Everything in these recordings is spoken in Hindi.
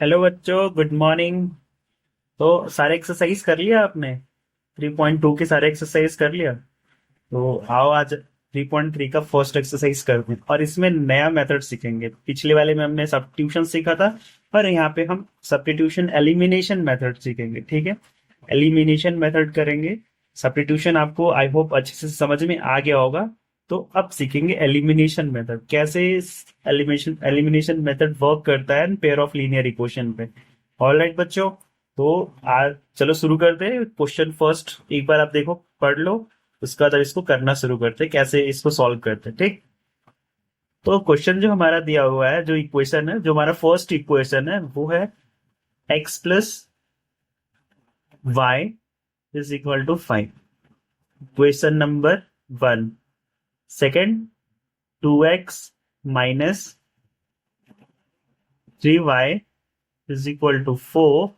हेलो बच्चों, गुड मॉर्निंग। तो सारे एक्सरसाइज कर लिया आपने? 3.2 की सारे एक्सरसाइज कर लिया? तो आओ आज 3.3 का फर्स्ट एक्सरसाइज करते हैं और इसमें नया मेथड सीखेंगे। पिछले वाले में हमने सब्स्टिट्यूशन सीखा था, पर यहाँ पे हम सब्स्टिट्यूशन एलिमिनेशन मेथड सीखेंगे। ठीक है, एलिमिनेशन मेथड करेंगे। सब्स्टिट्यूशन आपको आई होप अच्छे से समझ में आ गया होगा। तो अब सीखेंगे एलिमिनेशन मेथड, कैसे एलिमिनेशन एलिमिनेशन मेथड वर्क करता है पेयर ऑफ लीनियर इक्वेशन पे। ऑलराइट बच्चों, तो आज चलो शुरू करते हैं। क्वेश्चन फर्स्ट एक बार आप देखो, पढ़ लो, उसके बाद अब इसको करना शुरू करते हैं, कैसे इसको सॉल्व करते हैं। ठीक, तो क्वेश्चन जो हमारा दिया हुआ है, जो इक्वेशन है, जो हमारा फर्स्ट इक्वेशन है, वो है X plus Y is equal to 5। Question number one. Second, 2x minus 3y is equal to 4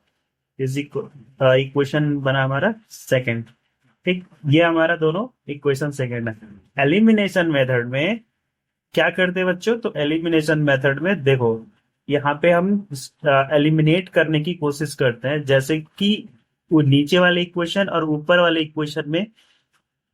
is equal, equation बना हमारा सेकेंड। ठीक, ये हमारा दोनों इक्वेशन सेकेंड है। एलिमिनेशन मेथड में क्या करते हैं बच्चों? तो एलिमिनेशन मेथड में देखो, यहाँ पे हम एलिमिनेट करने की कोशिश करते हैं, जैसे कि वो नीचे वाले इक्वेशन और ऊपर वाले इक्वेशन में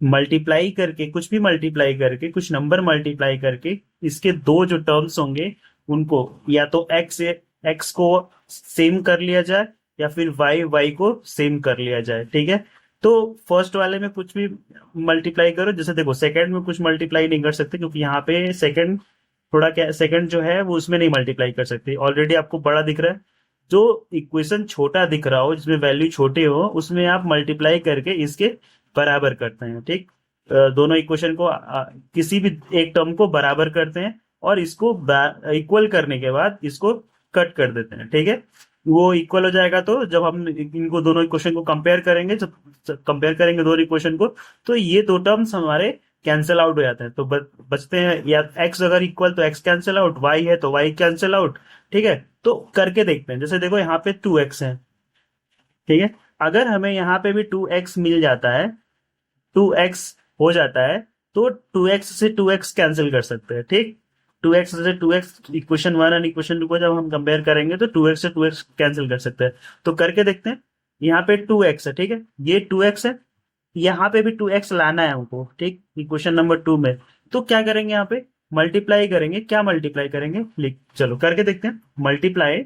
मल्टीप्लाई करके, कुछ भी मल्टीप्लाई करके, कुछ नंबर मल्टीप्लाई करके, इसके दो जो टर्म्स होंगे उनको या तो एक्स को सेम कर लिया जाए, या फिर वाई को सेम कर लिया जाए। ठीक है, तो फर्स्ट वाले में कुछ भी मल्टीप्लाई करो। जैसे देखो, सेकंड में कुछ मल्टीप्लाई नहीं कर सकते, क्योंकि यहाँ पे सेकंड थोड़ा क्या, सेकंड जो है वो उसमें नहीं मल्टीप्लाई कर सकते। ऑलरेडी आपको बड़ा दिख रहा है। जो इक्वेशन छोटा दिख रहा हो, जिसमें वैल्यू छोटे हो, उसमें आप मल्टीप्लाई करके इसके बराबर करते हैं। ठीक, दोनों इक्वेशन को किसी भी एक टर्म को बराबर करते हैं, और इसको इक्वल करने के बाद इसको कट कर देते हैं। ठीक है, वो इक्वल हो जाएगा तो जब हम इनको दोनों इक्वेशन को कंपेयर करेंगे, जब कंपेयर करेंगे दोनों इक्वेशन को, तो ये दो टर्म्स हमारे कैंसिल आउट हो जाते हैं। तो बचते हैं, या एक्स अगर इक्वल तो एक्स कैंसिल आउट, वाई है तो वाई कैंसिल आउट। ठीक है, तो करके देखते हैं। जैसे देखो, यहाँ पे 2x है। ठीक है, अगर हमें यहाँ पे भी 2x मिल जाता है, 2x हो जाता है, तो 2x से 2x कैंसिल कर सकते हैं। ठीक, 2x से 2x, इक्वेशन वन और इक्वेशन टू को जब हम कंपेयर करेंगे तो 2x से 2x कैंसिल कर सकते हैं। तो करके देखते हैं। यहाँ पे 2x है, ठीक है, ये 2x है, यहाँ पे भी 2x लाना है हमको। ठीक, इक्वेशन नंबर टू में। तो क्या करेंगे, यहाँ पे मल्टीप्लाई करेंगे। क्या मल्टीप्लाई करेंगे, लिख, चलो करके देखते हैं। मल्टीप्लाई,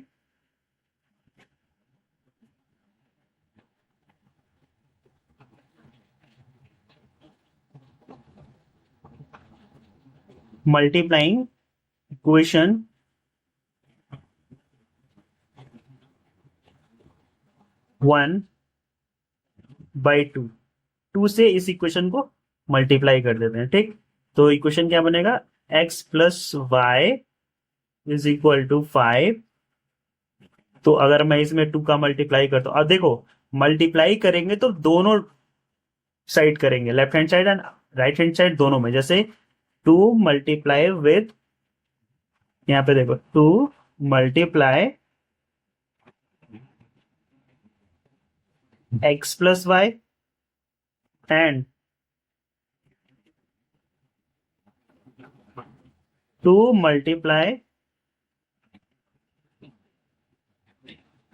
मल्टीप्लाइंग इक्वेशन 1/2, 2 से इस इक्वेशन को मल्टीप्लाई कर देते हैं। ठीक, तो इक्वेशन क्या बनेगा? x plus Y is equal to 5। तो अगर मैं इसमें 2 का मल्टीप्लाई करता हूँ, अब देखो, मल्टीप्लाई करेंगे तो दोनों साइड करेंगे, left hand side and right hand side दोनों में। जैसे 2 मल्टीप्लाई विथ, यहाँ पे देखो, 2 multiply x plus Y and 2 multiply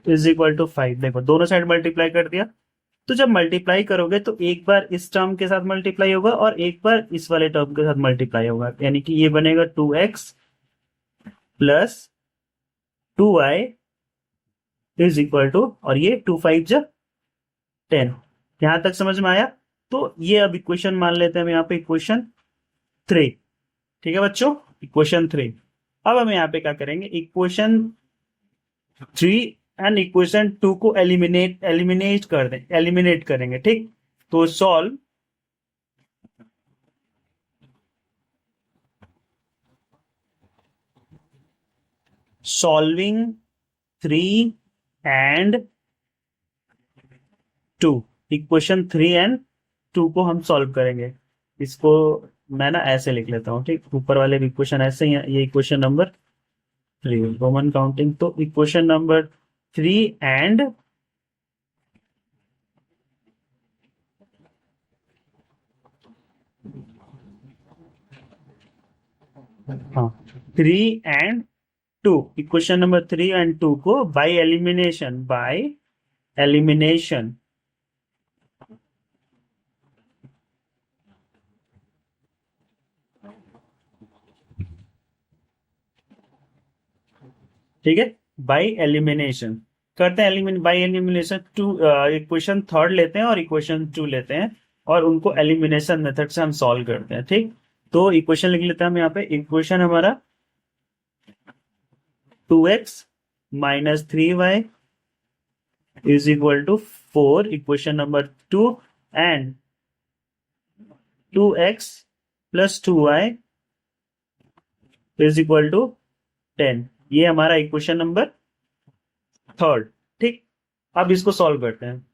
is equal to 5। देखो, दोनों साइड मल्टीप्लाई कर दिया। तो जब मल्टीप्लाई करोगे तो एक बार इस टर्म के साथ मल्टीप्लाई होगा और एक बार इस वाले टर्म के साथ मल्टीप्लाई होगा, यानी कि ये बनेगा 2x plus 2y is equal to, और ये 2 5 जा 10। यहां तक समझ में आया? तो ये अब इक्वेशन मान लेते हैं हम यहाँ पे, इक्वेशन 3। ठीक है बच्चों, इक्वेशन 3। अब हम यहाँ पे क्या करेंगे, इक्वेशन 3 एंड इक्वेशन 2 को एलिमिनेट कर दें, एलिमिनेट करेंगे। ठीक, तो solve, solving 3 and 2, equation 3 and 2 को हम सॉल्व करेंगे। इसको मैं ना ऐसे लिख लेता हूँ। ठीक, ऊपर वाले इक्वेशन ऐसे ही है, ये इक्वेशन नंबर 3 रोमन काउंटिंग। तो इक्वेशन नंबर 3 एंड, हाँ, 3 and two, equation number 3 and 2 को बाय एलिमिनेशन ठीक है, बाय एलिमिनेशन करते हैं। By elimination two, equation third लेते हैं और इक्वेशन 2 लेते हैं और उनको एलिमिनेशन मेथड से हम सॉल्व करते हैं। ठीक, तो इक्वेशन लिख लेते हैं हम यहाँ पे। इक्वेशन हमारा 2x minus 3y is equal to 4, equation number 2, and 2x plus 2y is equal to 10। ये हमारा इक्वेशन नंबर थर्ड। ठीक, अब इसको सॉल्व करते हैं।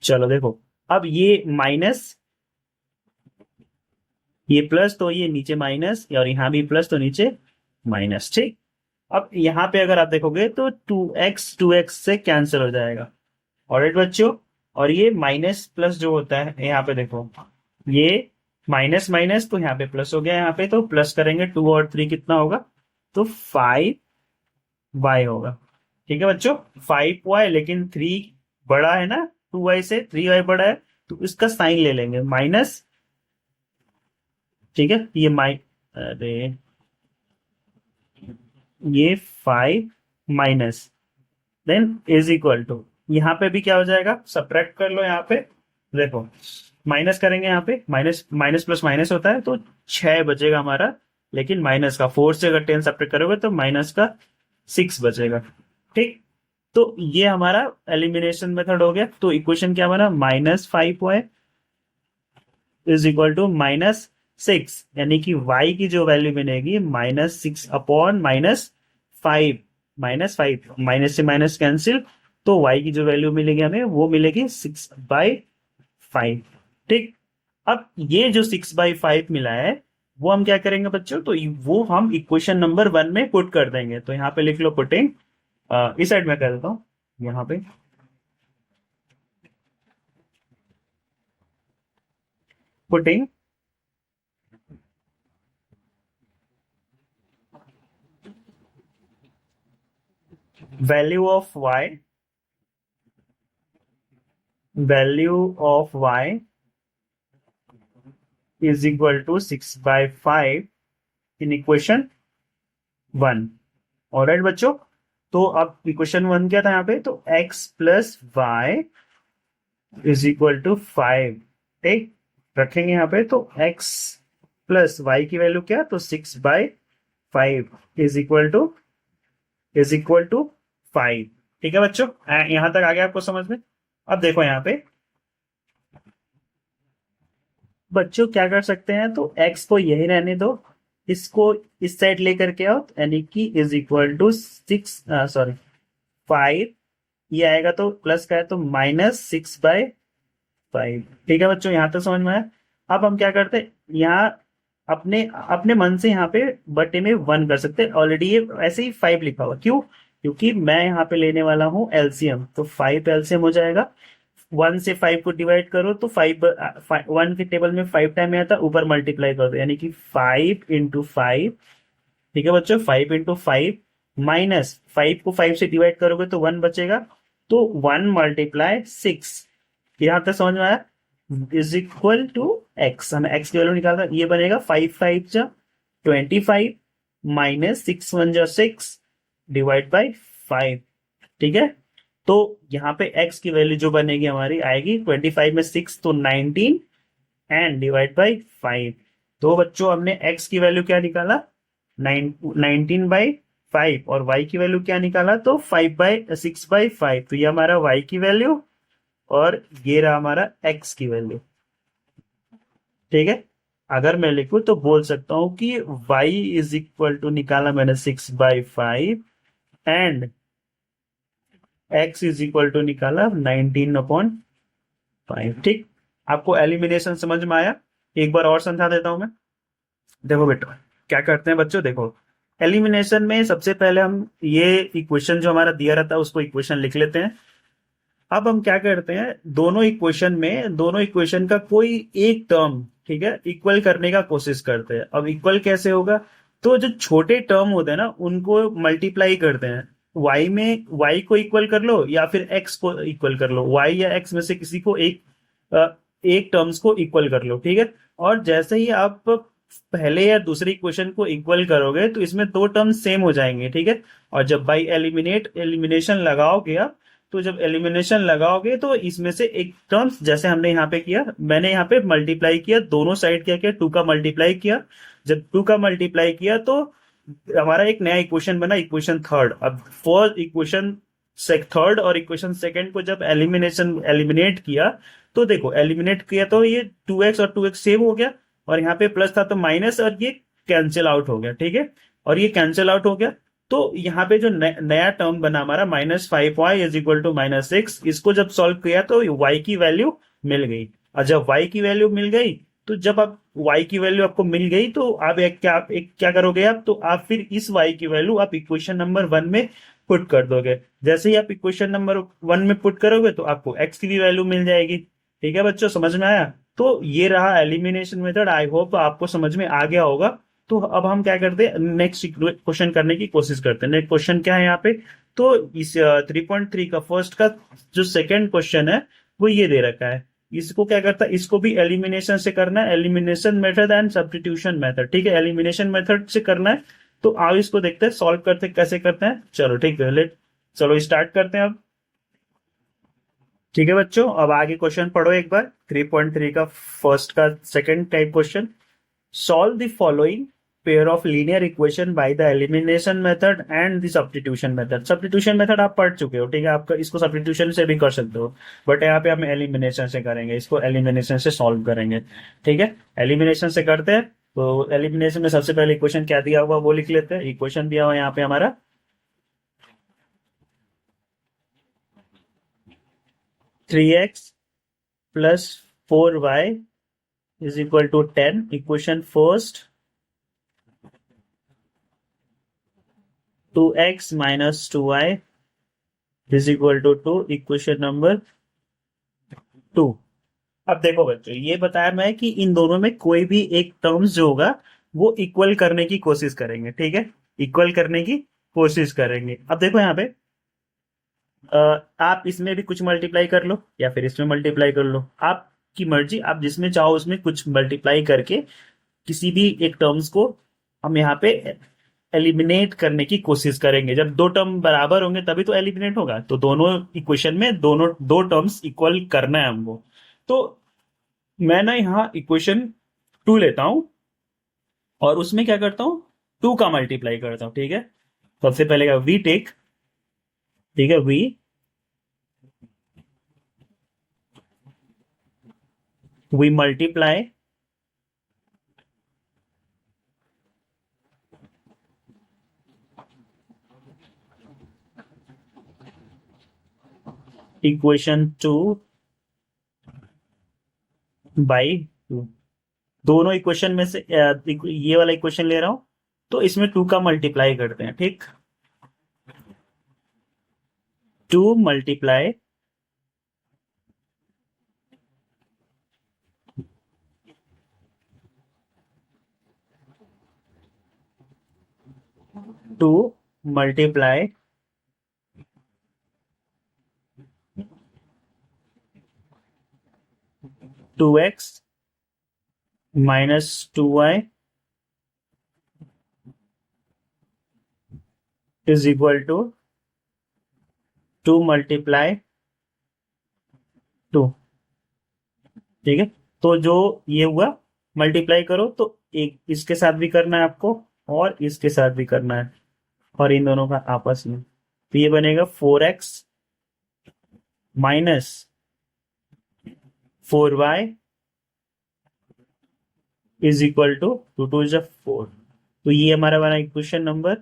चलो देखो, अब ये माइनस, ये प्लस, तो ये नीचे माइनस, और यहां भी प्लस तो नीचे माइनस। ठीक, अब यहां पे अगर आप देखोगे तो 2x से कैंसिल हो जाएगा। ऑलराइट बच्चों, और ये माइनस प्लस जो होता है यहाँ पे देखो, ये माइनस माइनस तो यहाँ पे प्लस हो गया। यहाँ पे तो प्लस करेंगे 2 और 3 कितना होगा, तो 5y होगा। ठीक है बच्चों, 5y, लेकिन 3 बड़ा है ना 2y से, 3y बड़ा है, तो इसका साइन ले लेंगे माइनस। ठीक है, अरे ये 5 minus then is equal to, यहाँ पे भी क्या हो जाएगा, सब्ट्रैक्ट कर लो। यहाँ पे देखो, माइनस करेंगे, यहाँ पे माइनस माइनस प्लस माइनस होता है, तो 6 बचेगा हमारा। लेकिन माइनस का 4 से अगर 10 सब्ट्रैक्ट करोगे तो माइनस का 6 बचेगा। ठीक, तो ये हमारा एलिमिनेशन मेथड हो गया। तो इक्वेशन क्या बना, -5y इज इक्वल टू -6, यानी कि y की जो वैल्यू बनेगी -6 अपॉन -5, -5, माइनस से माइनस कैंसिल, तो y की जो वैल्यू मिलेगी हमें वो मिलेगी 6/5। ठीक, अब ये जो 6/5 मिला है वो हम क्या करेंगे बच्चों, तो वो हम इक्वेशन नंबर 1 में पुट कर देंगे। तो यहाँ पे लिख लो पुटिंग, इस साइड में कर देता हूँ, यहाँ पे putting value of y is equal to 6/5 in equation 1। Alright बच्चों, तो अब इक्वेशन 1 क्या था यहाँ पे, तो x plus Y is equal to 5। ठीक, रखेंगे यहाँ पे, तो x प्लस वाई की वैल्यू क्या, तो 6/5 इज इक्वल टू 5। ठीक है बच्चों, यहां तक आ गया आपको समझ में। अब देखो यहाँ पे बच्चों क्या कर सकते हैं, तो x को यही रहने दो, इसको इस साइड लेकर के आओ, यानी कि इज इक्वल टू 6, सॉरी 5, ये आएगा तो प्लस का है तो -6/5। ठीक है बच्चों, यहां तक समझ में आया। अब हम क्या करते हैं, यहाँ अपने अपने मन से यहाँ पे बटे में 1 कर सकते हैं। ऑलरेडी ये ऐसे ही 5 लिखा हुआ, क्यों, क्योंकि मैं यहाँ पे लेने वाला हूँ एलसीएम, तो 5 एलसीएम हो जाएगा। 1 से 5 को डिवाइड करो तो 1 के टेबल में 5 टाइम आता है, ऊपर मल्टीप्लाई कर दो, यानी कि 5 × 5। ठीक है बच्चों, 5 × 5 माइनस 5 को 5 से डिवाइड करोगे तो 1 बचेगा, तो 1 × 6। यहां तक समझ में आया, इज इक्वल टू एक्स, हमें एक्स की वैल्यू निकालना, ये बनेगा 5×5 = 25 माइनस 6×1 = 6 डिवाइड बाई 5। ठीक है, तो यहाँ पे x की वैल्यू जो बनेगी हमारी आएगी 25 में 6 तो 19 एंड डिवाइड बाई 5। तो बच्चों हमने x की वैल्यू क्या निकाला, 19/5, और y की वैल्यू क्या निकाला, तो 6/5। तो ये हमारा y की वैल्यू और ये रहा हमारा x की वैल्यू। ठीक है, अगर मैं लिखूं तो बोल सकता हूं कि y इज इक्वल टू, निकाला मैंने 6/5 and x is equal to निकाला 19/5। ठीक, आपको एलिमिनेशन समझ में आया। एक बार और समझा देता हूं मैं। देखो बेटा क्या करते हैं बच्चों, देखो एलिमिनेशन में सबसे पहले हम ये इक्वेशन जो हमारा दिया रहता है उसको इक्वेशन लिख लेते हैं। अब हम क्या करते हैं, दोनों इक्वेशन का कोई एक टर्म, ठीक है, इक्वल करने का कोशिश करते हैं। अब इक्वल कैसे होगा, तो जो छोटे टर्म होते हैं ना उनको मल्टीप्लाई करते हैं। y में y को इक्वल कर लो या फिर x को इक्वल कर लो, y या x में से किसी को एक टर्म्स को इक्वल कर लो, ठीक है। और जैसे ही आप पहले या दूसरे इक्वेशन को इक्वल करोगे तो इसमें दो टर्म्स सेम हो जाएंगे, ठीक है। और जब बाई एलिमिनेशन लगाओगे आप, तो जब एलिमिनेशन लगाओगे तो इसमें से एक टर्म्स, जैसे हमने यहाँ पे किया, मैंने यहाँ पे मल्टीप्लाई किया, दोनों साइड क्या किया, 2 का मल्टीप्लाई किया। जब 2 का मल्टीप्लाई किया तो हमारा एक नया इक्वेशन बना, इक्वेशन थर्ड। अब फर्स्ट इक्वेशन थर्ड और इक्वेशन सेकंड को जब एलिमिनेट किया, तो देखो एलिमिनेट किया तो ये 2x और 2x सेव हो गया, और यहाँ पे प्लस था तो माइनस, और ये कैंसिल आउट हो गया, ठीक है। और ये कैंसिल आउट हो गया, तो यहाँ पे जो नया टर्म बना हमारा -5y इज इक्वल टू -6, इसको जब सॉल्व किया तो y की वैल्यू मिल गई। और जब y की वैल्यू मिल गई, तो जब आप y की वैल्यू आपको मिल गई तो आप एक क्या करोगे आप, तो आप फिर इस y की वैल्यू आप इक्वेशन नंबर 1 में पुट कर दोगे। जैसे ही आप इक्वेशन नंबर 1 में पुट करोगे तो आपको x की भी वैल्यू मिल जाएगी। ठीक है बच्चों, समझ में आया? तो ये रहा एलिमिनेशन मेथड। आई होप आपको समझ में आ गया होगा। तो अब हम क्या करते हैं, नेक्स्ट क्वेश्चन करने की कोशिश करते हैं। नेक्स्ट क्वेश्चन क्या है यहाँ पे, तो इस 3.3 का फर्स्ट का जो सेकंड क्वेश्चन है वो ये दे रखा है। इसको क्या करता है, इसको भी एलिमिनेशन से करना है, elimination method and substitution method, ठीक है। एलिमिनेशन मेथड से करना है, तो आओ इसको देखते हैं सॉल्व करते कैसे करते हैं। चलो ठीक है, लेट चलो स्टार्ट करते हैं अब। ठीक है बच्चों, अब आगे क्वेश्चन पढ़ो एक बार। 3.3 का फर्स्ट का second type question. Solve the following pair of linear equation by the elimination method and the substitution method. Substitution method आप पढ़ चुके हो, ठीक है। आपका इसको सब्स्टिट्यूशन से भी कर सकते हो, बट यहाँ पे हम एलिमिनेशन से करेंगे, इसको एलिमिनेशन से सॉल्व करेंगे, ठीक है। एलिमिनेशन से करते हैं, तो एलिमिनेशन में सबसे पहले इक्वेशन क्या दिया हुआ वो लिख लेते हैं। इक्वेशन दिया हुआ यहाँ पे हमारा 3x plus 4y is equal to 10। Equation first 2x minus 2y is equal to 2। Equation number 2। अब देखो बच्चों, ये बताया मैं कि इन दोनों में कोई भी एक टर्म्स जो होगा वो इक्वल करने की कोशिश करेंगे, ठीक है। इक्वल करने की कोशिश करेंगे। अब देखो यहाँ पे आप इसमें भी कुछ मल्टीप्लाई कर लो या फिर इसमें मल्टीप्लाई कर लो, आपकी मर्जी, आप जिसमें चाहो उसमें कुछ मल्टीप्लाई करके किसी भी एक टर्म्स को हम यहाँ पे एलिमिनेट करने की कोशिश करेंगे। जब दो टर्म बराबर होंगे तभी तो एलिमिनेट होगा, तो दोनों इक्वेशन में दोनों दो टर्म्स इक्वल करना है हमको। तो मैं ना यहाँ इक्वेशन 2 लेता हूं और उसमें क्या करता हूं, 2 का मल्टीप्लाई करता हूं, ठीक है। सबसे पहले का वी टेक, ठीक है, वी मल्टीप्लाई इक्वेशन 2 बाई 2। दोनों इक्वेशन में से ये वाला इक्वेशन ले रहा हूं, तो इसमें 2 का मल्टीप्लाई करते हैं, ठीक। 2 multiply two multiply 2x minus 2y is equal to 2 multiply 2, ठीक है। तो जो ये हुआ, मल्टीप्लाई करो तो एक इसके साथ भी करना है आपको और इसके साथ भी करना है, और इन दोनों का आपस में, तो ये बनेगा 4x minus 4y is equal to 2 is 4। तो ये हमारा बना इक्वेशन नंबर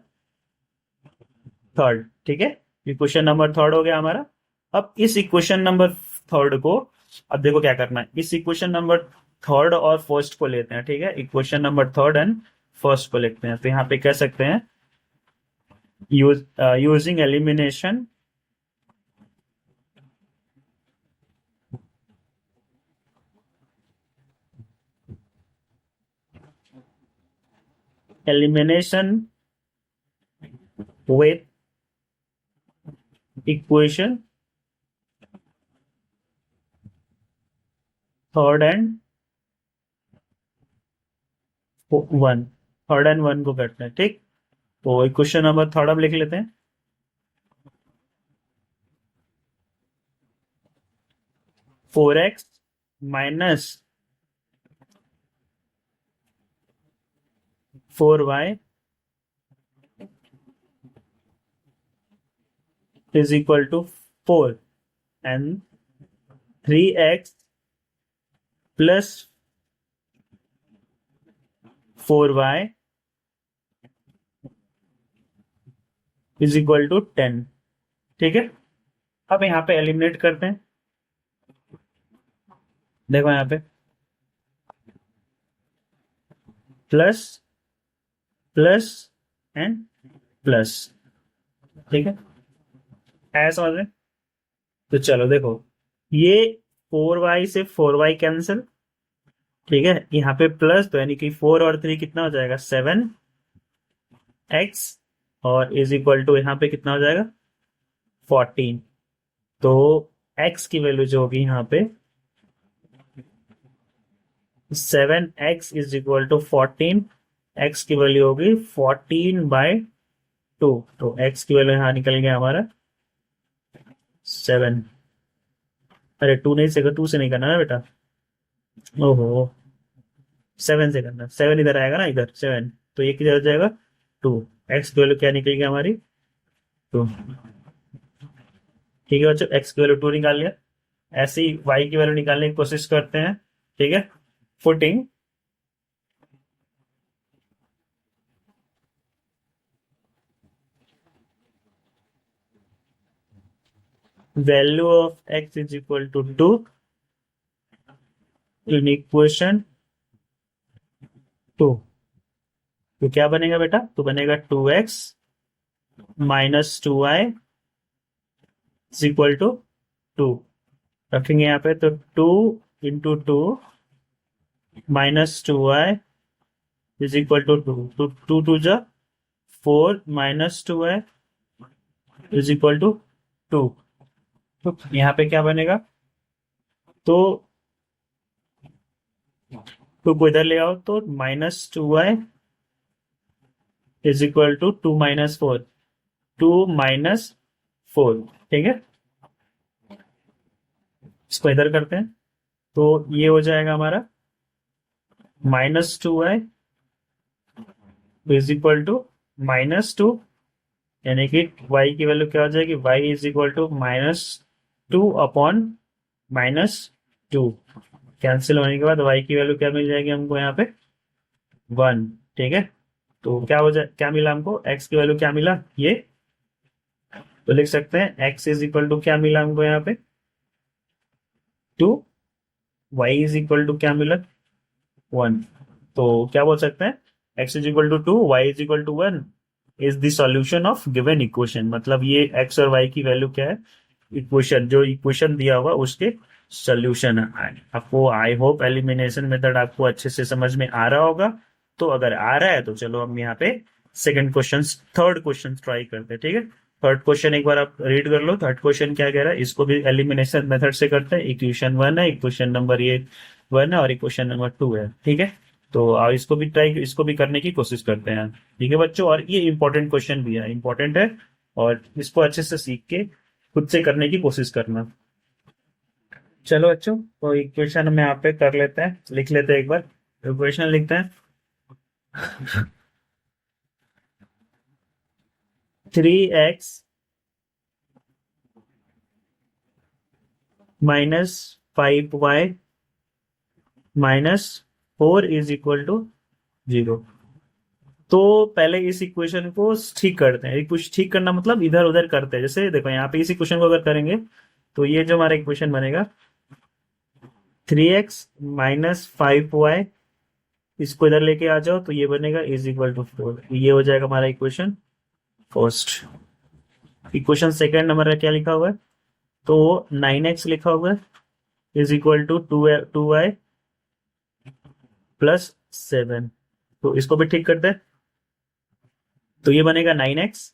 थर्ड, ठीक है। इक्वेशन नंबर थर्ड हो गया हमारा। अब इस इक्वेशन नंबर थर्ड को, अब देखो क्या करना है, इस इक्वेशन नंबर थर्ड और फर्स्ट को लेते हैं, ठीक है। Equation number third and first को लेते हैं, तो यहाँ पे कह सकते हैं using elimination elimination with equation third and one, third and one को करते हैं। ठीक, तो इक्वेशन नंबर थर्ड अब लिख लेते हैं। 4x minus 4y is equal to 4 and 3x plus 4y is equal to 10। ठीक है, अब यहाँ पे एलिमिनेट करते हैं। देखो यहाँ पे प्लस प्लस एंड प्लस। ठीक है, ऐसा समझ रहे? तो चलो देखो, ये 4y से 4y कैंसिल। ठीक है, यहाँ पे प्लस, तो यानी कि 4 और 3 कितना हो जाएगा 7x और इज इक्वल टू यहाँ पे कितना हो जाएगा 14। तो x की वैल्यू जो होगी यहाँ पे 7x is equal to 14, x की वैल्यू होगी 14/2। तो x की वैल्यू यहाँ निकल गया हमारा 7। अरे 2 नहीं से 2 से नहीं करना ना बेटा, ओहो 7 से करना। 7 इधर आएगा ना, इधर 7, तो ये किधर हो जाएगा 2। x की वैल्यू क्या निकल गया हमारी 2। ठीक है बच्चों, x की वैल्यू 2 निकाल लिया। ऐसे ही y की वैल्यू निकालने की कोशिश करते हैं। ठीक है, putting value of x is equal to 2 in equation 2। तो क्या बनेगा बेटा, तो बनेगा 2x minus 2y is equal to 2। रखेंगे यहाँ पे, तो 2 into 2 minus 2y is equal to 2। तो 2 2 जा 4 minus 2y is equal to 2। तो यहाँ पे क्या बनेगा, तो 2 को इधर ले आओ, तो -2y is equal to 2 minus 4, 2 minus 4। ठीक है, इसको इधर करते हैं, तो ये हो जाएगा हमारा -2y इज इक्वल टू -2, यानी कि y की वैल्यू क्या हो जाएगी, y is equal to -2 upon -2। Cancel होने के बाद y की वैल्यू क्या मिल जाएगी हमको यहाँ पे 1। ठीक है, तो क्या हो जाए, क्या मिला हमको, x की वैल्यू क्या मिला, ये तो लिख सकते हैं x इज इक्वल टू क्या मिला हमको यहाँ पे 2, y इज इक्वल टू क्या मिला 1। तो क्या बोल सकते हैं, x is equal to 2, y is equal to 1 is the solution of given equation. मतलब ये x और y की वैल्यू क्या है, इक्वेशन, जो इक्वेशन दिया हुआ उसके सॉल्यूशन है। आपको आई होप एलिमिनेशन मेथड आपको अच्छे से समझ में आ रहा होगा। तो अगर आ रहा है तो चलो हम यहाँ पे second question, third question try करते हैं। ठीक है, थर्ड क्वेश्चन एक बार आप रीड कर लो। थर्ड क्वेश्चन क्या कह रहा है, इसको भी एलिमिनेशन मेथड से करते हैं। इक्वेशन 1 है, इक्वेशन नंबर ये 1 है और इक्वेशन नंबर 2 है। ठीक है, तो आप इसको भी करने की कोशिश करते हैं। ठीक है बच्चों, और ये इंपॉर्टेंट क्वेश्चन भी है, इंपॉर्टेंट है, और इसको अच्छे से सीख के खुद से करने की कोशिश करना। चलो बच्चों, तो इक्वेशन हम यहाँ पे कर लेते हैं, लिख लेते हैं एक बार। इक्वेशन लिखते हैं 3x minus 5y minus 4 is equal to 0। तो पहले इस इक्वेशन को ठीक करते हैं। कुछ ठीक करना मतलब इधर उधर करते हैं। जैसे देखो यहाँ पे इस इक्वेशन को अगर करेंगे तो ये जो हमारा इक्वेशन बनेगा 3x माइनस 5y, इसको इधर लेके आ जाओ तो ये बनेगा इज इक्वल टू 4। ये हो जाएगा हमारा equation first. Equation second number का क्या लिखा हुआ है, तो 9x लिखा हुआ है is equal to 2y plus 7। तो इसको भी ठीक करते हैं। तो ये बनेगा 9x,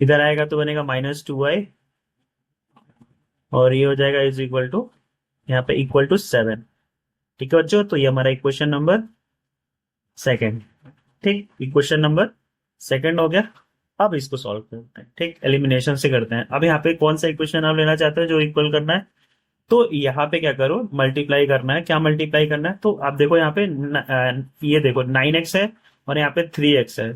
इधर आएगा तो बनेगा -2y, और ये हो जाएगा इज इक्वल टू, यहाँ पे इक्वल टू 7। ठीक है बच्चों, तो ये हमारा इक्वेशन नंबर सेकेंड। ठीक, इक्वेशन नंबर सेकेंड हो गया। अब इसको सॉल्व करते हैं। ठीक, एलिमिनेशन से करते हैं। अब यहाँ पे कौन सा इक्वेशन आप लेना चाहते हो जो इक्वल करना है, तो यहाँ पे क्या करो, मल्टीप्लाई करना है। क्या मल्टीप्लाई करना है, तो आप देखो यहाँ पे ये देखो 9x है और यहाँ पे 3x है।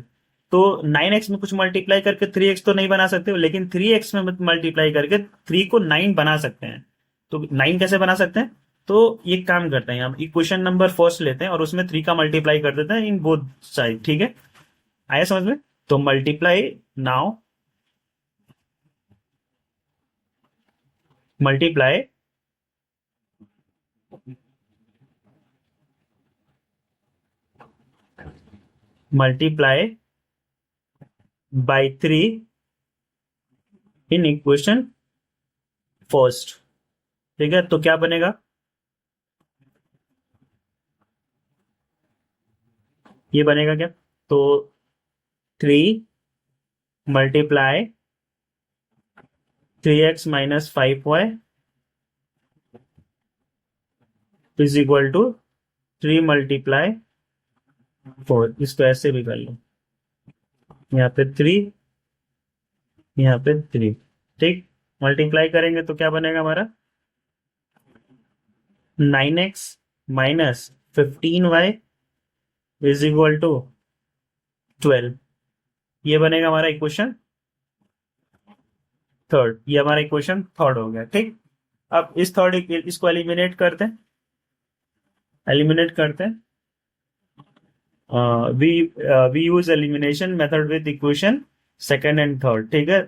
तो 9x में कुछ मल्टीप्लाई करके 3x तो नहीं बना सकते हो, लेकिन 3x में मल्टीप्लाई करके 3 को 9 बना सकते हैं। तो 9 कैसे बना सकते हैं, तो ये काम करते हैं, हम इक्वेशन नंबर फर्स्ट लेते हैं और उसमें 3 का मल्टीप्लाई कर देते हैं इन बोथ साइड। ठीक है, आया समझ में। तो multiply now, multiply multiply by 3 in equation first. ठीक है, तो क्या बनेगा, ये बनेगा क्या, तो 3 multiply 3x - 5y is equal to 3 × 4। इसको ऐसे भी कर लो, यहाँ पे 3, यहाँ पे 3। ठीक, मल्टीप्लाई करेंगे तो क्या बनेगा हमारा, 9x - 15y is equal to 12। ये बनेगा हमारा इक्वेशन थर्ड। ये हमारा इक्वेशन थर्ड हो गया। ठीक, अब इस थर्ड इसको एलिमिनेट करते हैं, एलिमिनेट करते हैं। We use elimination method with equation second and third. ठीक है,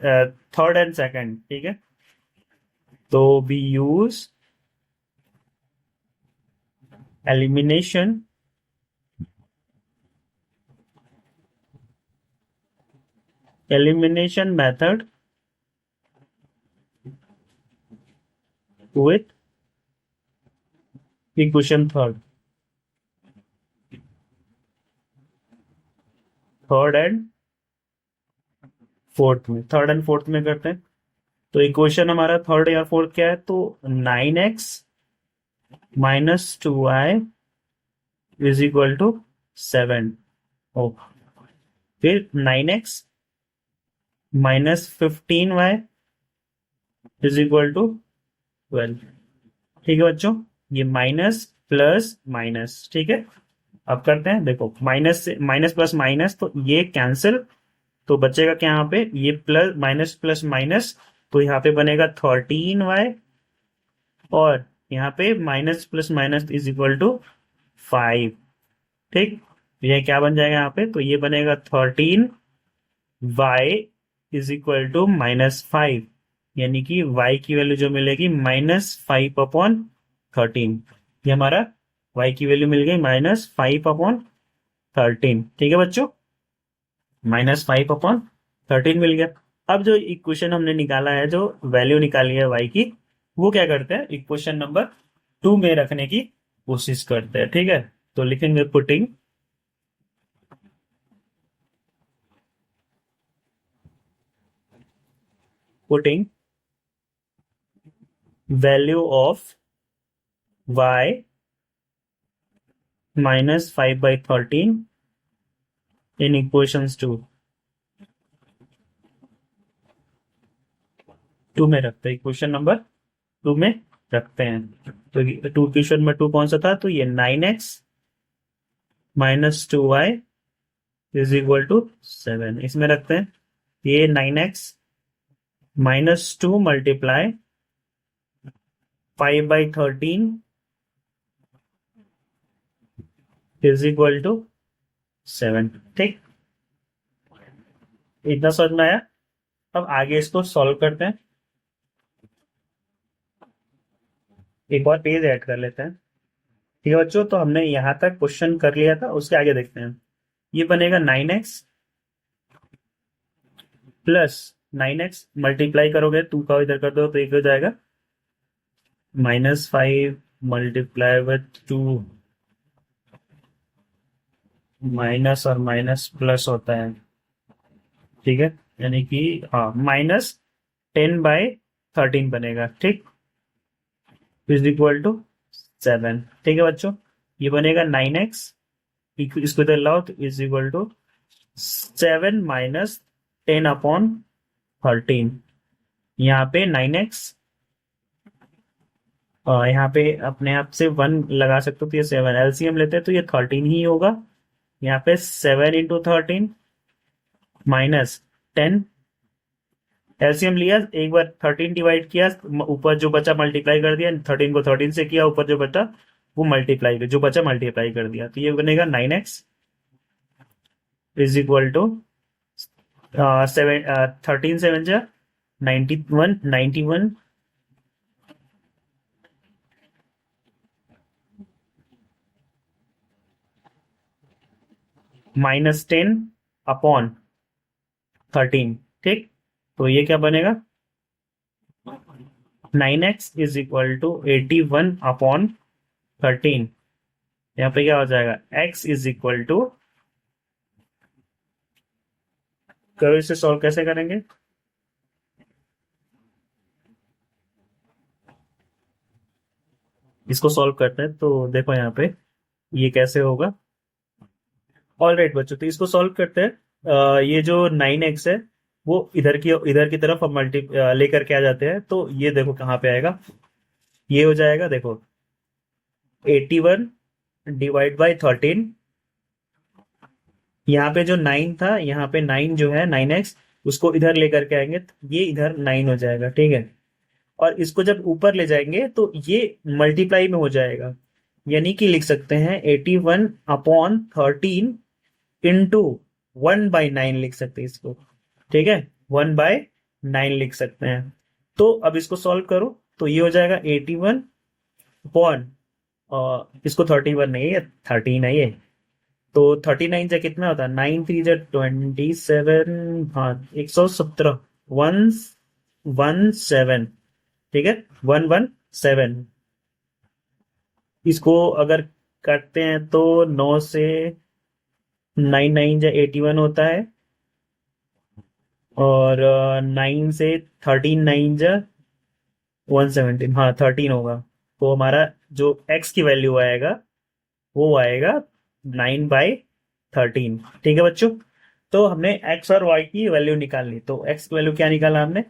थर्ड एंड सेकंड। ठीक है, तो we use elimination method with equation third, third and fourth में, थर्ड एंड फोर्थ में करते हैं। तो इक्वेशन हमारा थर्ड या फोर्थ क्या है, तो 9x - 2y is equal to 7। ओ, फिर 9x - 15y is equal to 12। ठीक है बच्चों, ये माइनस प्लस माइनस। ठीक है, अब करते हैं, देखो माइनस से माइनस प्लस माइनस, तो ये कैंसिल, तो बचेगा क्या यहाँ पे, ये प्लस माइनस प्लस माइनस, तो यहाँ पे बनेगा 13y, और यहाँ पे minus plus minus is equal to 5। ठीक, ये क्या बन जाएगा यहाँ पे, तो ये बनेगा 13y इज इक्वल टू -5, यानी कि y की वैल्यू जो मिलेगी -5/13। ये हमारा y की वैल्यू मिल गई -5/13। ठीक है बच्चों, -5/13 मिल गया। अब जो इक्वेशन हमने निकाला है, जो वैल्यू निकाली है y की, वो क्या करते हैं, इक्वेशन नंबर 2 में रखने की कोशिश करते हैं। ठीक है, तो लिखेंगे putting value of y -5/13 in equations 2 में रखते हैं, इक्वेशन नंबर 2 में रखते हैं। तो टू इक्वेशन में 2 कौन सा था, तो ये 9x - 2y is equal to 7, इसमें रखते हैं। ये 9x -2 multiply 5/13 is equal to 7। ठीक, इतना समझ में आया। अब आगे इसको सॉल्व करते हैं। एक और पेज ऐड कर लेते हैं। ठीक है बच्चों, तो हमने यहां तक क्वेश्चन कर लिया था, उसके आगे देखते हैं। ये बनेगा 9x प्लस 9x मल्टीप्लाई करोगे, 2 का इधर कर दो तो एक हो जाएगा, -5 मल्टीप्लाई विथ 2 माइनस और माइनस प्लस होता है, ठीक है, यानी कि हाँ -10/13 बनेगा, ठीक, इज इक्वल टू 7, ठीक है बच्चों। ये बनेगा 9x, इसको इधर लाओ तो इज इक्वल टू 7 - 10/13। यहाँ पे 9x, यहाँ पे अपने आप से 1 लगा सकते हो तो ये 7, एलसीएम लेते हैं तो ये 13 ही होगा। यहाँ पे 7 × 13 -10, एलसीएम लिया, एक बार 13 डिवाइड किया, ऊपर जो बचा मल्टीप्लाई कर दिया, 13 को 13 से किया, ऊपर जो बचा वो मल्टीप्लाई, जो बचा मल्टीप्लाई कर दिया, तो ये बनेगा 9x इज इक्वल टू 13 7 जा 91, 91 -10/13, ठीक। तो ये क्या बनेगा, 9x इज इक्वल टू 81/13। यहाँ पे क्या हो जाएगा, x इज इक्वल टू, करो इसे सॉल्व कैसे करेंगे, इसको सॉल्व करते हैं तो देखो यहाँ पे ये कैसे होगा। ऑल राइट बच्चों, तो इसको सॉल्व करते हैं। ये जो 9x है वो इधर की तरफ हम मल्टी लेकर के आ जाते हैं, तो ये देखो कहाँ पे आएगा, ये हो जाएगा देखो 81/13। यहाँ पे जो 9 था, यहाँ पे 9 जो है 9x, उसको इधर लेकर के आएंगे तो ये इधर 9 हो जाएगा, ठीक है। और इसको जब ऊपर ले जाएंगे तो ये मल्टीप्लाई में हो जाएगा, यानी कि लिख सकते हैं 81/13 इंटू 1/9 लिख सकते हैं इसको, ठीक है, 1/9 लिख सकते हैं। तो अब इसको सॉल्व करो तो ये हो जाएगा 81 अपॉन, इसको 31 नहीं है, 13 है ये, तो 39 से कितना होता है, 9 3 जा 27, हाँ 117, 117, ठीक है, 117। इसको अगर करते हैं तो 9 से 9 9 जा 81 होता है, और 9 से 13 9 जा 117, हाँ 13 होगा। तो हमारा जो x की वैल्यू आएगा वो आएगा 9/13, ठीक है बच्चों। तो हमने x और y की वैल्यू निकालनी, तो x की वैल्यू क्या निकाला हमने,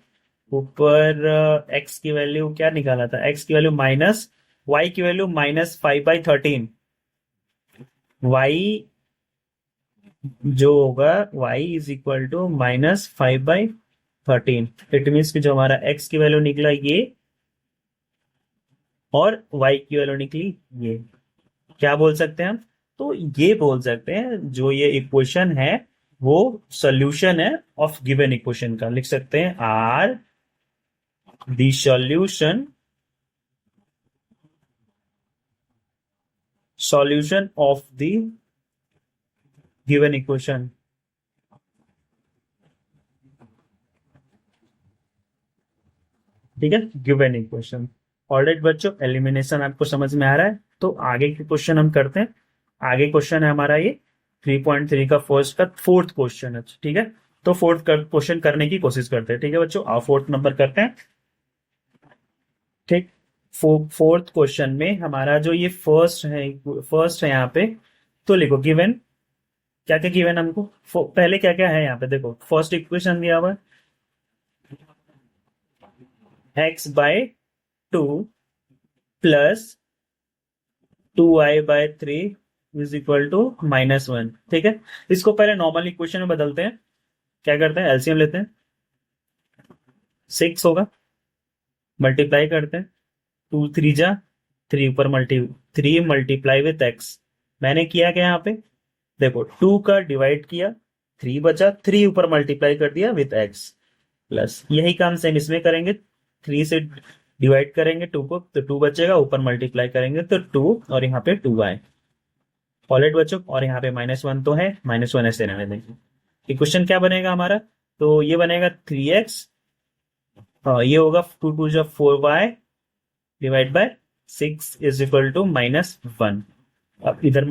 ऊपर x की वैल्यू क्या निकाला था, x की वैल्यू माइनस, y की वैल्यू -5/13, y जो होगा y is equal to -5/13। It means कि जो हमारा x की वैल्यू निकला ये, और y की वैल्यू निकली ये, क्या बोल सकते हैं हम, तो ये बोल सकते हैं जो ये इक्वेशन है वो सॉल्यूशन है ऑफ गिवन इक्वेशन का, लिख सकते हैं are the solution of the given equation, ठीक है, गिवन इक्वेशन। ऑलराइट बच्चों, एलिमिनेशन आपको समझ में आ रहा है, तो आगे के क्वेश्चन हम करते हैं। आगे क्वेश्चन है हमारा ये 3.3 का फर्स्ट का फोर्थ क्वेश्चन है, ठीक है। तो फोर्थ क्वेश्चन करने की कोशिश करते हैं, ठीक है बच्चों, आप फोर्थ नंबर करते हैं, ठीक। फोर्थ क्वेश्चन में हमारा जो ये फर्स्ट है यहाँ पे, तो लिखो गिवन, क्या क्या गिवन हमको, पहले क्या क्या है यहाँ पे देखो, फर्स्ट इक्वेशन दिया हुआ है x/2 plus 2y/3 is equal to -1, ठीक है। इसको पहले नॉर्मल इक्वेशन में बदलते हैं, क्या करते हैं, एलसीएम लेते हैं, 6 होगा, मल्टीप्लाई करते हैं, 2 3 जा 3, ऊपर 3 मल्टीप्लाई विथ x। मैंने किया क्या यहाँ पे, देखो 2 का डिवाइड किया, 3 बचा, 3 ऊपर मल्टीप्लाई कर दिया विथ x, प्लस यही काम सेम इसमें करेंगे, 3 से डिवाइड करेंगे 2 को तो 2 बचेगा, ऊपर मल्टीप्लाई करेंगे तो 2, और यहाँ पे 2y, ऑलराइट बच्चों, और यहाँ पे -1 तो है, -1 ऐसे रहने देंगे। इक्वेशन क्या बनेगा हमारा, तो ये बनेगा 3x, ये होगा 2 2 जा 4y divide by 6 is equal to -1, अब इधर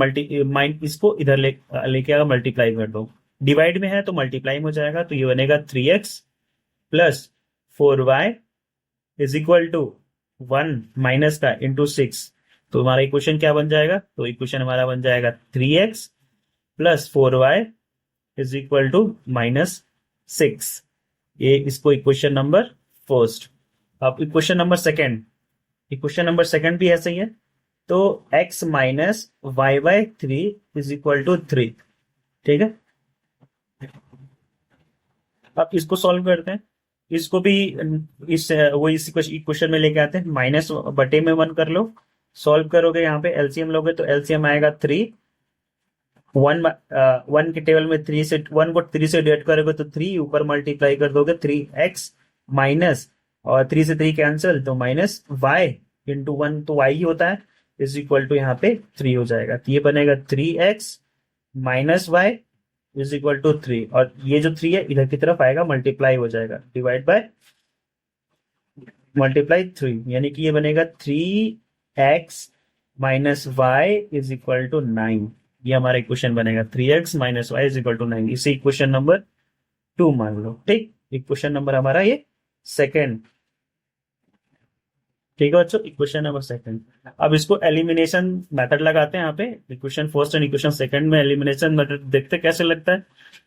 इसको इधर लेके आकर मल्टीप्लाई कर दो। डिवाइड में है तो मल्टीप्लाई में हो जाएगा, तो ये बनेगा 3x plus 4y is equal to 1 का इंटू 6। तो हमारा इक्वेशन क्या बन जाएगा, तो इक्वेशन हमारा बन जाएगा 3x plus 4y is equal to -6। ये इसको इक्वेशन नंबर फर्स्ट। अब इक्वेशन नंबर सेकंड भी ऐसा ही है। तो x minus y by 3 is equal to 3। ठीक है, अब इसको सॉल्व करते हैं। इसको भी इस इक्वेशन में लेके आते हैं, माइनस बटे में 1 कर लो। सॉल्व करोगे, यहाँ पे एलसीएम लोगे तो एलसीएम आएगा 3। 1 के टेबल में 3 से 1 को 3 से डिवाइड करोगे तो 3, ऊपर मल्टीप्लाई कर दोगे 3x माइनस, और 3 से 3 कैंसिल, तो माइनस y इंटू 1 तो y ही होता है, इज इक्वल टू यहाँ पे 3 हो जाएगा। तो ये बनेगा 3x minus y is equal to 3, और ये जो 3 है इधर की तरफ आएगा, मल्टीप्लाई हो जाएगा, डिवाइड बाय मल्टीप्लाई 3, यानी कि ये बनेगा 3x minus y is equal to 9। ये हमारा इक्वेशन बनेगा 3x minus y is equal to 9। इसे इक्वेशन नंबर 2 मान लो। ठीक, इक्वेशन नंबर हमारा ये सेकेंड। ठीक है बच्चों, इक्वेशन नंबर सेकंड। अब इसको एलिमिनेशन मेथड लगाते हैं यहाँ पे। Equation first and equation second में एलिमिनेशन मेथड देखते कैसे लगता है।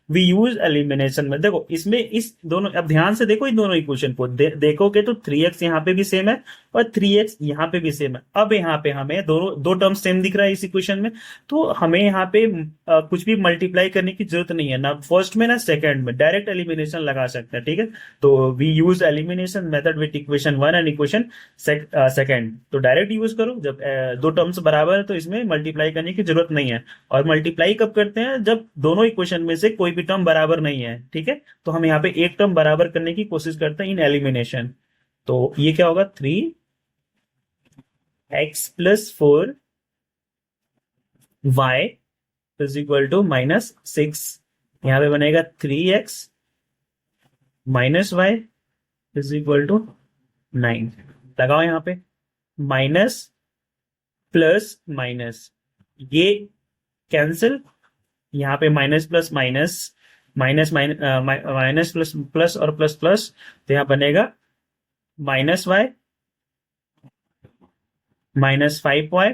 वी यूज एलिमिनेशन में, देखो इसमें इस दोनों, अब ध्यान से देखो इन दोनों इक्वेशन को देखोगे तो 3x यहाँ पे भी सेम है और 3x यहाँ पे भी सेम है। अब यहाँ पे हमें दोनों दो टर्म सेम दिख रहा है इस इक्वेशन में, तो हमें यहाँ पे कुछ भी मल्टीप्लाई करने की जरूरत नहीं है, ना फर्स्ट में ना सेकंड में, डायरेक्ट एलिमिनेशन लगा सकते हैं। ठीक है, तो we use elimination method with equation 1 and equation second. तो डायरेक्ट यूज करो, जब दो टर्म्स बराबर है तो इसमें मल्टीप्लाई करने की जरूरत नहीं है। और मल्टीप्लाई कब करते हैं, जब दोनों इक्वेशन में से कोई भी टर्म बराबर नहीं है। ठीक है, तो हम यहाँ पे एक टर्म बराबर करने की कोशिश करते हैं इन एलिमिनेशन। तो ये क्या होगा, 3x plus 4y is equal to -6। यहाँ पे बनेगा 3x minus y is equal to 9। लगाओ यहाँ पे माइनस प्लस माइनस, ये कैंसिल, यहाँ पे minus plus minus, minus plus plus और प्लस प्लस, तो यहाँ बनेगा -y -5y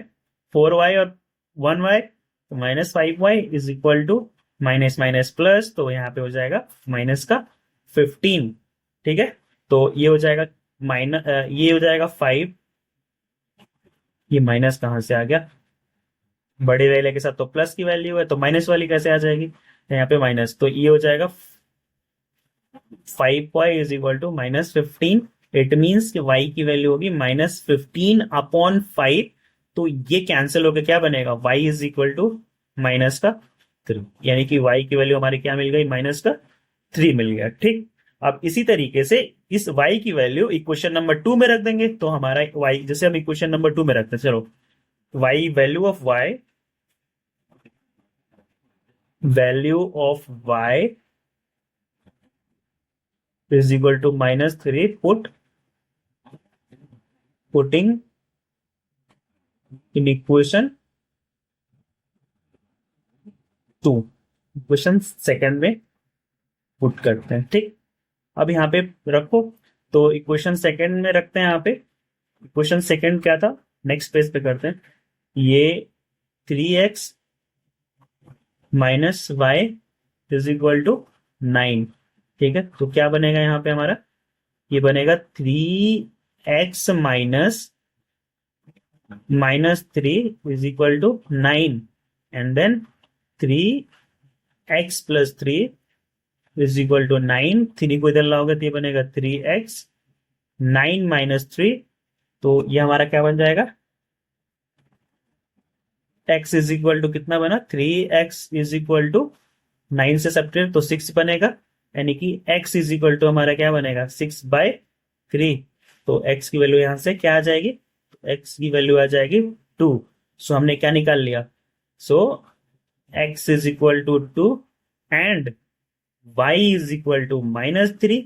4y और 1y, तो -5y is equal to minus minus plus, तो यहाँ पे हो जाएगा माइनस का 15। ठीक है, तो ये हो जाएगा ये हो जाएगा 5। ये माइनस कहां से आ गया, बड़ी वैल्यू के साथ तो प्लस की वैल्यू है, तो माइनस वाली कैसे आ जाएगी, यहाँ पे माइनस, तो ये हो जाएगा 5y is equal to -15। It means कि y की वैल्यू होगी -15/5। तो ये कैंसिल होकर क्या बनेगा, y इज इक्वल टू -3, यानी कि y की वैल्यू हमारी क्या मिल गई, -3 मिल गया। ठीक, अब इसी तरीके से इस y की वैल्यू इक्वेशन नंबर 2 में रख देंगे, तो हमारा y, जैसे हम इक्वेशन नंबर 2 में रखते हैं, चलो value of y is equal to -3, putting in equation 2, equation second में पुट करते हैं। ठीक, अब यहाँ पे रखो, तो इक्वेशन सेकंड में रखते हैं। यहाँ पे इक्वेशन सेकंड क्या था, नेक्स्ट पेज पे करते हैं। ये 3x minus y is equal to 9। ठीक है, तो क्या बनेगा यहाँ पे हमारा, ये बनेगा 3x -3 is equal to 9, and then 3x plus 3 is equal to 9। 3 को इधर लाओगे तो ये बनेगा 3x 9 माइनस 3, तो ये हमारा क्या बन जाएगा, x इज इक्वल टू कितना बना, 3x इज इक्वल टू 9 से सब्ट्रैक्ट तो 6 बनेगा, यानी कि x इज इक्वल टू हमारा क्या बनेगा, 6/3। तो x की वैल्यू यहां से क्या आ जाएगी, x की वैल्यू आ जाएगी 2। सो हमने क्या निकाल लिया, so x is equal to 2 and y is equal to -3।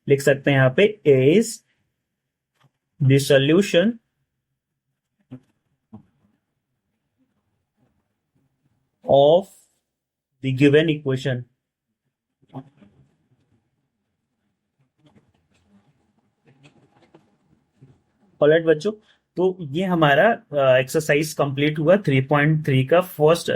लिख सकते हैं यहाँ पे is the solution of the given equation. Alright बच्चों, तो ये हमारा एक्सरसाइज कंप्लीट हुआ 3.3 का फर्स्ट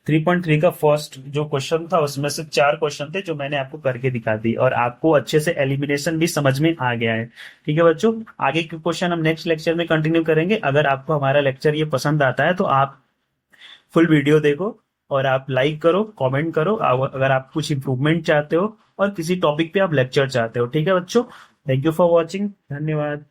3.3 का फर्स्ट जो क्वेश्चन था उसमें से 4 क्वेश्चन थे जो मैंने आपको करके दिखा दी और आपको अच्छे से एलिमिनेशन भी समझ में आ गया है। ठीक है बच्चों, आगे के क्वेश्चन हम नेक्स्ट लेक्चर में कंटिन्यू करेंगे। अगर आपको हमारा लेक्चर ये पसंद आता है तो आप फुल वीडियो देखो और आप लाइक करो, कमेंट करो अगर आप कुछ इंप्रूवमेंट चाहते हो और किसी टॉपिक पे आप लेक्चर चाहते हो। ठीक है बच्चों, थैंक यू फॉर वॉचिंग, धन्यवाद।